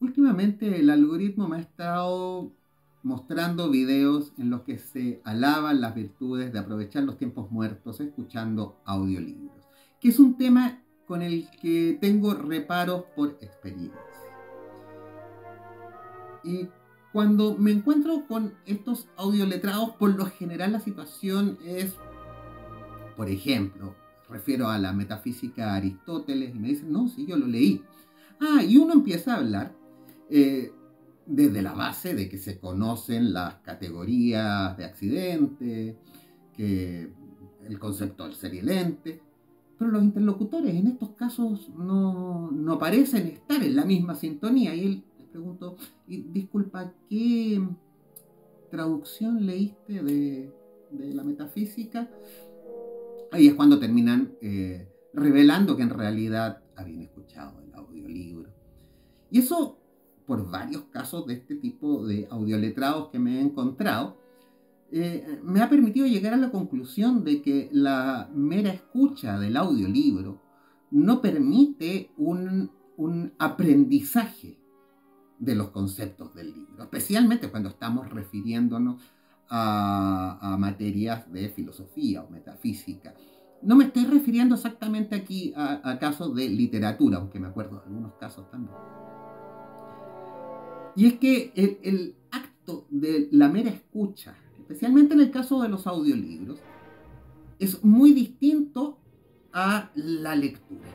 Últimamente el algoritmo me ha estado mostrando videos en los que se alaban las virtudes de aprovechar los tiempos muertos escuchando audiolibros, que es un tema con el que tengo reparos por experiencia. Y cuando me encuentro con estos audioletrados, por lo general la situación es, por ejemplo, refiero a la metafísica de Aristóteles y me dicen, no, sí, yo lo leí. Y uno empieza a hablar eh, desde la base de que se conocen las categorías de accidente, que el concepto del ser y el ente, pero los interlocutores en estos casos no parecen estar en la misma sintonía. Y él le pregunto, y, disculpa, ¿qué traducción leíste de la metafísica? Ahí es cuando terminan revelando que en realidad habían escuchado el audiolibro. Y eso, por varios casos de este tipo de audioletrados que me he encontrado, me ha permitido llegar a la conclusión de que la mera escucha del audiolibro no permite un aprendizaje de los conceptos del libro, especialmente cuando estamos refiriéndonos a materias de filosofía o metafísica. No me estoy refiriendo exactamente aquí a casos de literatura, aunque me acuerdo de algunos casos también. Y es que el acto de la mera escucha, especialmente en el caso de los audiolibros, es muy distinto a la lectura.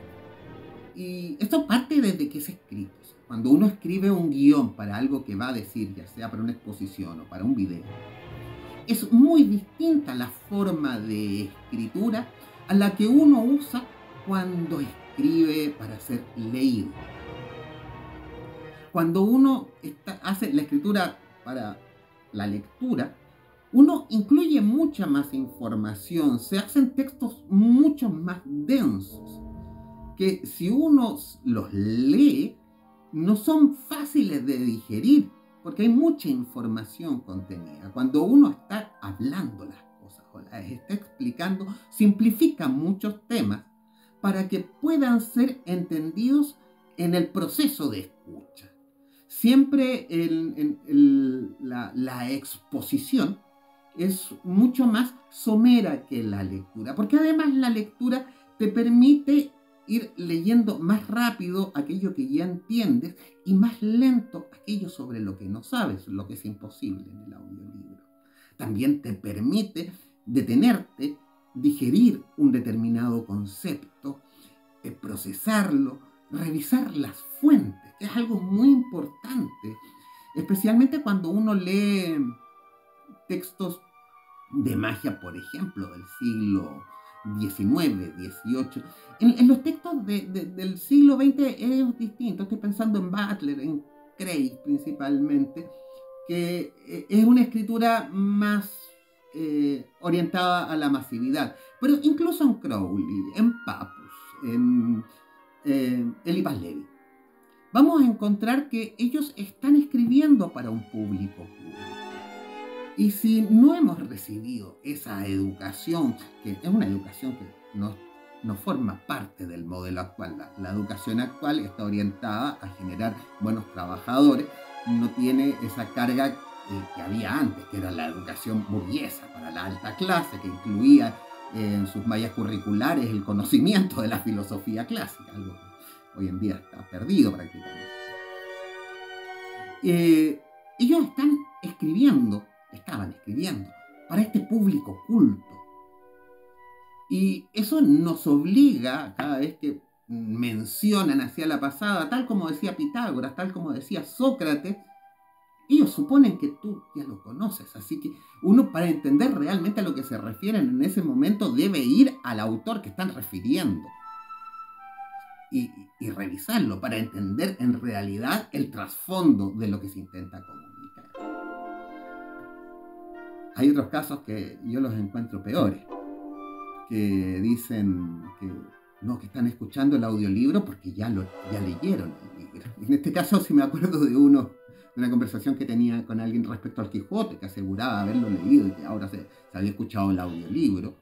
Y esto parte desde que es escrito. Cuando uno escribe un guión para algo que va a decir, ya sea para una exposición o para un video, es muy distinta la forma de escritura a la que uno usa cuando escribe para ser leído. Cuando uno hace la escritura para la lectura, uno incluye mucha más información, se hacen textos mucho más densos, que si uno los lee, no son fáciles de digerir, porque hay mucha información contenida. Cuando uno está hablando las cosas o las está explicando, simplifica muchos temas para que puedan ser entendidos en el proceso de escucha. Siempre la exposición es mucho más somera que la lectura, porque además la lectura te permite ir leyendo más rápido aquello que ya entiendes y más lento aquello sobre lo que no sabes, lo que es imposible en el audiolibro. También te permite detenerte, digerir un determinado concepto, procesarlo, revisar las fuentes, que es algo muy importante, especialmente cuando uno lee textos de magia, por ejemplo, del siglo XIX, XVIII. En los textos del siglo XX es distinto. Estoy pensando en Butler, en Craig principalmente, que es una escritura más orientada a la masividad. Pero incluso en Crowley, en Papus, en Eliphas Levi, vamos a encontrar que ellos están escribiendo para un público público. Y si no hemos recibido esa educación, que es una educación que no forma parte del modelo actual, la educación actual está orientada a generar buenos trabajadores, no tiene esa carga que había antes, que era la educación burguesa para la alta clase, que incluía en sus mallas curriculares el conocimiento de la filosofía clásica, algo que hoy en día está perdido prácticamente. Ellos estaban escribiendo para este público culto. Y eso nos obliga, cada vez que mencionan hacia la pasada, tal como decía Pitágoras, tal como decía Sócrates, ellos suponen que tú ya lo conoces. Así que uno, para entender realmente a lo que se refieren en ese momento, debe ir al autor que están refiriendo y revisarlo para entender en realidad el trasfondo de lo que se intenta comunicar. Hay otros casos que yo los encuentro peores, que dicen que están escuchando el audiolibro porque ya leyeron el libro. En este caso sí me acuerdo de una conversación que tenía con alguien respecto al Quijote, que aseguraba haberlo leído y que ahora se había escuchado el audiolibro,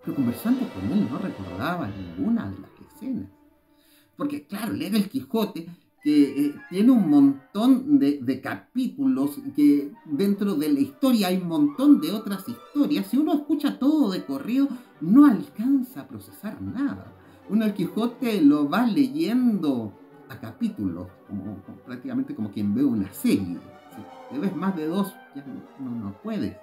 pero conversando con él no recordaba ninguna de las escenas. Porque claro, leer el Quijote que tiene un montón de capítulos, que dentro de la historia hay un montón de otras historias. Si uno escucha todo de corrido, no alcanza a procesar nada. Uno el Quijote lo va leyendo a capítulos, prácticamente como quien ve una serie. Si te ves más de dos, ya no puedes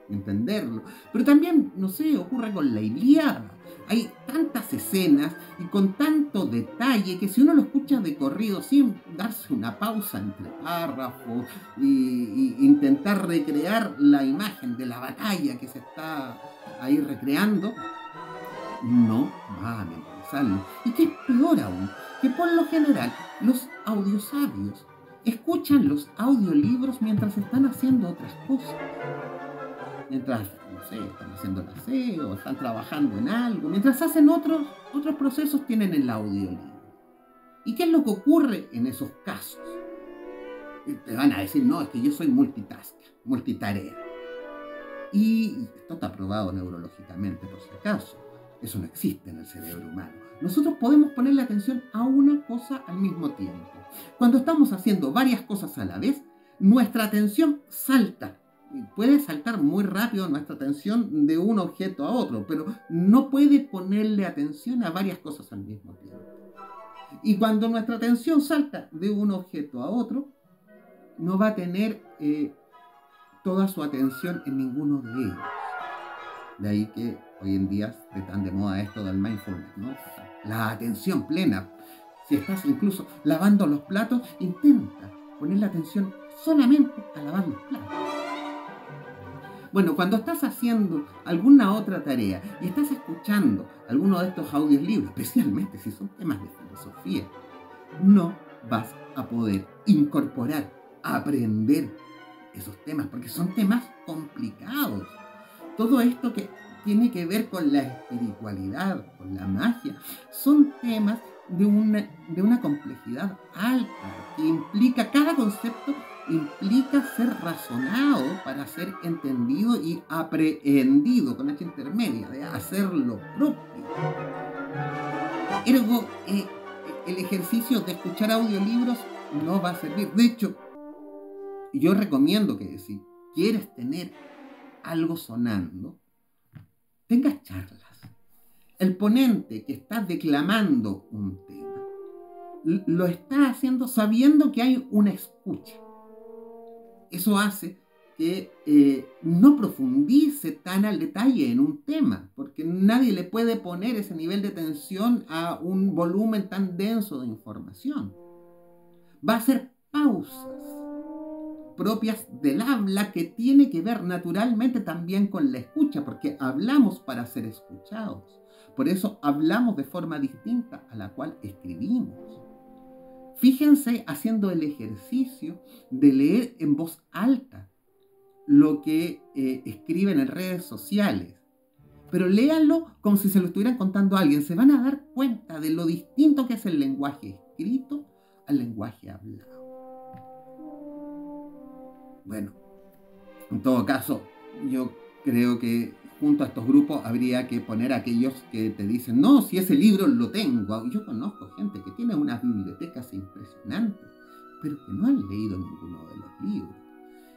entenderlo. Pero también, no sé, ocurre con la Ilíada. Hay tantas escenas y con tanto detalle que si uno lo escucha de corrido sin darse una pausa entre párrafos y intentar recrear la imagen de la batalla que se está ahí recreando, no va a memorizarlo. Y que es peor aún, que por lo general los audiosabios escuchan los audiolibros mientras están haciendo otras cosas. Mientras, no sé, están haciendo el aseo, están trabajando en algo, mientras hacen otros procesos tienen el audiolibro. ¿Y qué es lo que ocurre en esos casos? Y te van a decir, no, es que yo soy multitarea. Y esto está probado neurológicamente, por si acaso. Eso no existe en el cerebro humano. Nosotros podemos ponerle atención a una cosa al mismo tiempo. Cuando estamos haciendo varias cosas a la vez, nuestra atención salta. Puede saltar muy rápido nuestra atención de un objeto a otro, pero no puede ponerle atención a varias cosas al mismo tiempo. Y cuando nuestra atención salta de un objeto a otro, no va a tener toda su atención en ninguno de ellos. De ahí que hoy en día esté tan de moda esto del mindfulness, ¿no? La atención plena. Si estás incluso lavando los platos, intenta poner la atención solamente a lavar los platos. Bueno, cuando estás haciendo alguna otra tarea y estás escuchando alguno de estos audiolibros, especialmente si son temas de filosofía, no vas a poder incorporar, aprender esos temas, porque son temas complicados. Todo esto que tiene que ver con la espiritualidad, con la magia, son temas de una complejidad alta, que implica, cada concepto implica ser razonado para ser entendido y aprehendido con esta intermedia, de hacerlo propio. Ergo, el ejercicio de escuchar audiolibros no va a servir. De hecho, yo recomiendo que si quieres tener algo sonando, tengas charlas. El ponente que está declamando un tema lo está haciendo sabiendo que hay una escucha. Eso hace que no profundice tan al detalle en un tema, porque nadie le puede poner ese nivel de tensión a un volumen tan denso de información. Va a hacer pausas propias del habla que tiene que ver naturalmente también con la escucha, porque hablamos para ser escuchados. Por eso hablamos de forma distinta a la cual escribimos. Fíjense haciendo el ejercicio de leer en voz alta lo que escriben en redes sociales. Pero léanlo como si se lo estuvieran contando a alguien. Se van a dar cuenta de lo distinto que es el lenguaje escrito al lenguaje hablado. Bueno, en todo caso, yo creo que junto a estos grupos habría que poner a aquellos que te dicen, no, si ese libro lo tengo. Yo conozco gente que tiene unas bibliotecas impresionantes, pero que no han leído ninguno de los libros.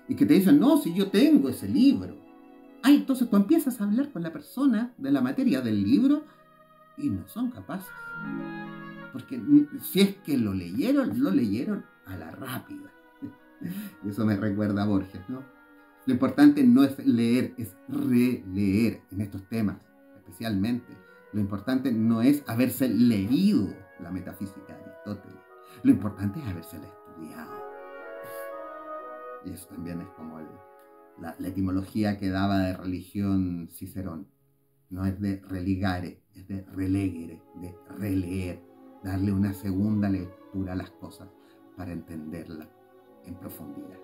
Y que te dicen, no, si yo tengo ese libro. Entonces tú empiezas a hablar con la persona de la materia del libro y no son capaces. Porque si es que lo leyeron a la rápida. Eso me recuerda a Borges, ¿no? Lo importante no es leer, es releer en estos temas, especialmente. Lo importante no es haberse leído la metafísica de Aristóteles. Lo importante es habérsela estudiado. Y eso también es como la etimología que daba de religión Cicerón. No es de religare, es de relegere, de releer, darle una segunda lectura a las cosas para entenderlas en profundidad.